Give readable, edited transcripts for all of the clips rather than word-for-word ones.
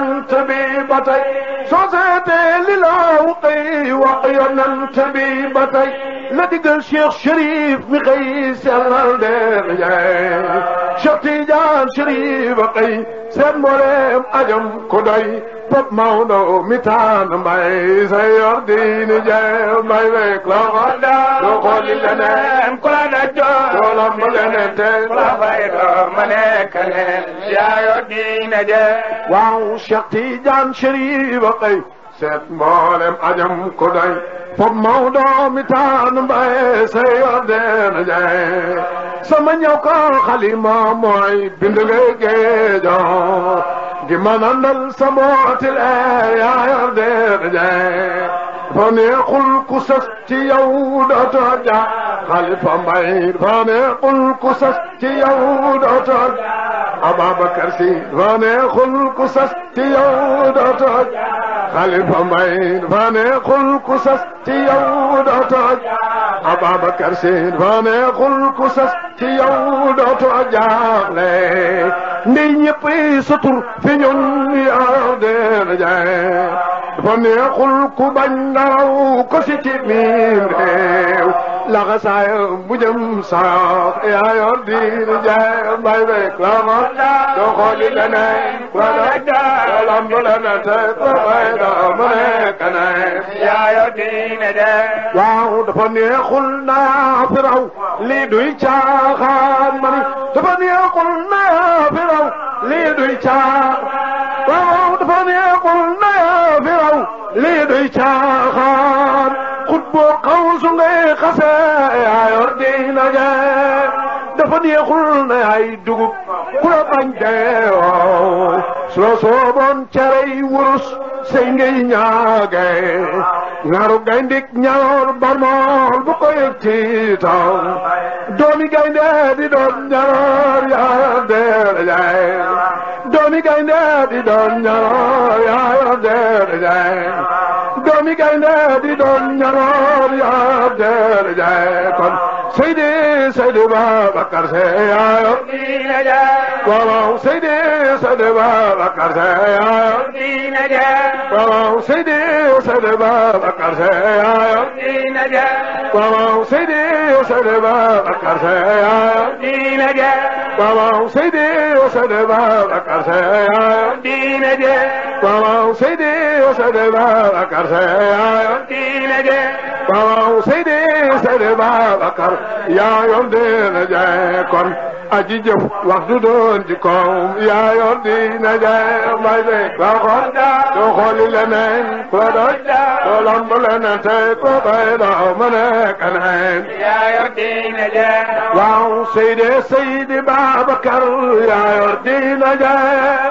ينتبي بطي صوتي للوقي ينتبي بطي لا دقل شيخ شريف مقيس الدير جاي شيخ تيجان شريف قي سمولم أجم كدي باب ماونو ميتان ماي سير دين جاي ماي بيك لا غدا دخول لنا كلا نجو ولا ملنا تلا فايدا ملكنا يا دين جاي واو شيخ تيجان شريف قي سمولم أجم كدي باب ماونو ميتان ماي سير دين جاي سمنيو كا خليما موي بندقي جو جمان السماوات الآية يردر جاي فنيقل كسست يود أترجع خلف بعيد فنيقل كسست يود أترجع أبا بكر سي فنيقل كسست يود أترجع خلف بعيد فنيقل كسست يود أترجع أبا بكر سي فنيقل كسست يود أترجع لي نيبي سطر في ñun yaa dee jaay fa neexul ku bañ naraw ko si ci miin réew laxa saay bu jëm sax yaa yor diin jaay mbay beek la ma doo xooli leneen la da lamb lene te ko bay da mu nekk ne yaa yor diin jaay waaw dafa neexul naa fi raw lii duy caaxaan mani dafa neexul naa fi raw lii duy caaxaan waaw dafa neexul na fi raw lii duy caaxaan xut boo xaw su ngay xase yaa yor diina jee dafa neexul na ay dugub ku la bañ dee waaw soo sooboon cerey wurus sey ngay ñaage ñaaru gayndik ñaar barmool bu ko yëg ci taw doomi gaynde di doon ñaar yaa deer jaay doomi gaynde di doon ñaar yaa deer jaay doomi gaynde di doon ñaar yaa deer jaay kon Seydi Babacar Se yaa yor diina jaay waaw Seydi Babacar Se yaa yor diina jaay waaw Seydi Babacar Se yaa yor diina jaay waaw Seydi Babacar Se yaa yor diina jaay waaw Seydi Babacar Se yaa yor diina jaay waaw Seydi Babacar Se yaa yor diina jaay waaw Seydi Babacar yaa yor diina jaay kon aji jëf waxtu doon ci koom yaa yor diina jaay mbay beek la xool doo xooli leneen ku la doy doo lamb leneen tey ko bay doo mu nekk neen yaa yor diina jaay waaw Seydi Babacar yaa yor diina jaay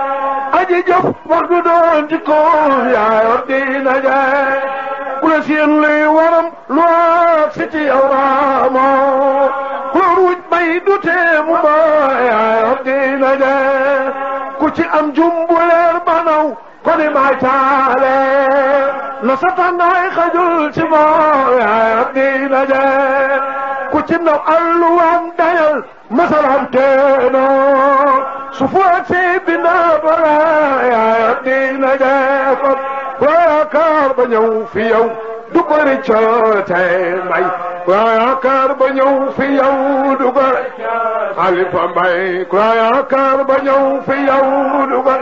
aji jëf waxtu doon ci koom yaa yor diina jaay ku la seen luy waram lu ak si ci yow raamoo ku la ruuj bay du tee mu baay yaa yor diina jaay ku ci am jumbuleer banaw ko ni may taale na satanaay xajul ci moo yaa yor diina jaay ku ci naw alluwaan dayal masalam teenoo su fuat si bina bara yaa yor diina jaay kon yaakaar ba ñëw fi yow du ko rëccate mbay yaakaar ba ñëw fi yow du ko Xalifa Mbay yaakaar ba ñëw fi yow du ko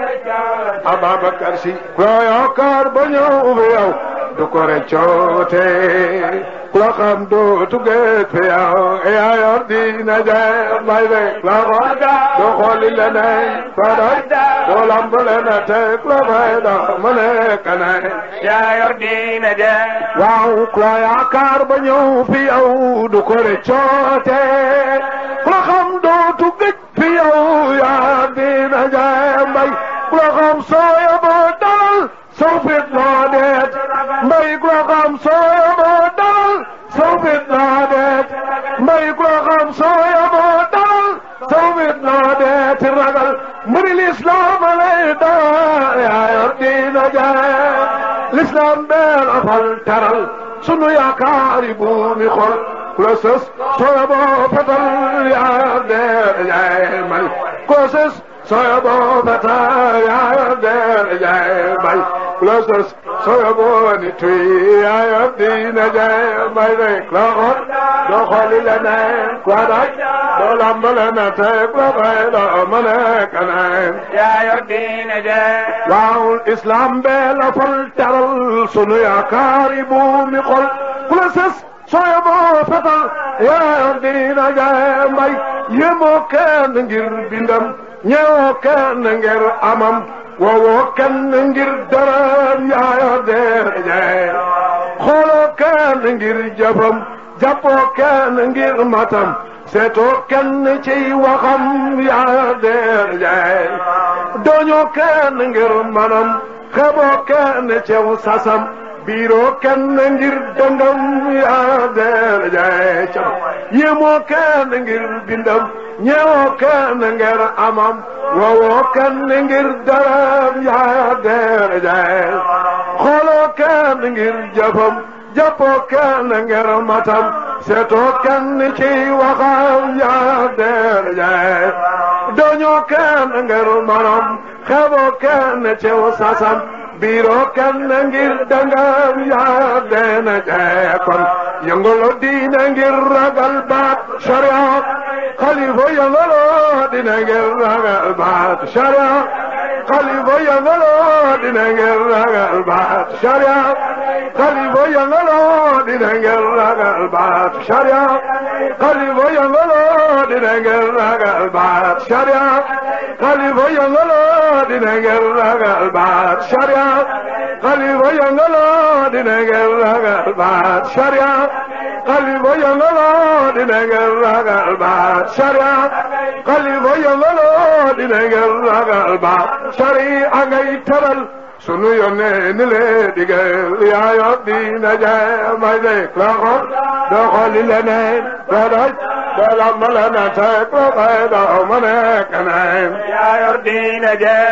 Ababacar Si yaakaar ba ñëw fi yow du ko rëccate ku la xam dootu geet fi yow yaa yor diina jaay mbay beek la xool doo xooli leneen fa doy doo lamb leneen te ku la fay doo mu nekk neen yaa yor diina jaay waaw ku la yaakaar ba ñëw fi yow du ko rëccate ku la xam dootu geet fi yow yaa diina jaay mbay ku la xam soo yaboo dalal soo fit noo deet mbay ku la xam soo yaboo dalal soo fit noo deet mbay ku la xam soo yaboo dalal soo fit noo deet ragal mbiri lislaam lay daa yaa yor diina jaay lislaam beel afal taral sunu yaakaari buumi xol ku la sës soo yaboo fetal yaa yor diina jaay mbay ku la sës sooyaboo fata yaa yor darajaay bay ku la sos sooyaboo ni tuy yaa yor diina jaay bay rek la xool doo xooli leneen ku daj doo lamb leneen teg la bay doo mën a kaneen yaa yor diina jaay waawul islam bee la fal teral sunu yaakaari buumi xol ku la sos sooyaboo fetal yaa yor diina jaay mbay yéemoo kenn ngir bindam ñeewoo kenn ngir amam woowoo kenn ngir daram yaa yor darajaay xooloo kenn ngir jëfam jàppoo kenn ngir matam seetoo kenn ciy waxam yaa yor darajaay dooñoo kenn ngir manam xeeboo kenn cew sasam biiroo kenn ngir dëngam yaa darajaay cam yéemoo kenn ngir bindam ñeewoo kenn ngir amam woowoo kenn ngir daram yaa darajaay xooloo kenn ngir jëfam jàppoo kenn ngir matam seetoo kenn ciy waxam yaa darajaay dooñoo kenn ngir manam xeeboo kenn cew sasam biiroo kenn ngir dangam yaa deena jaay kon yëngaloo diina ngir ragal baat sharia xalifa yëngaloo dina ngir ragal baat sharia xalifa yëngaloo dina ngir ragal baat sharia xalifa yëngaloo dina ngir ragal baat sharia xalifa yëngaloo dina ngir ragal baat sharia xalifa yëngaloo dina ngir ragal baat sharia xalifa yëngaloo dina ngir ragal baat sharia xalifa yëngaloo dina ngir ragal baat sharia xalifa yëngaloo dina ngir ragal baat sharia ngay teral sunu yónnee ni lee digal yaa yor diina jaay may dek la xool doo xooli leneen doo daj doo lamb leneen teg la bay doo mën a keneen yaa yor diina jaay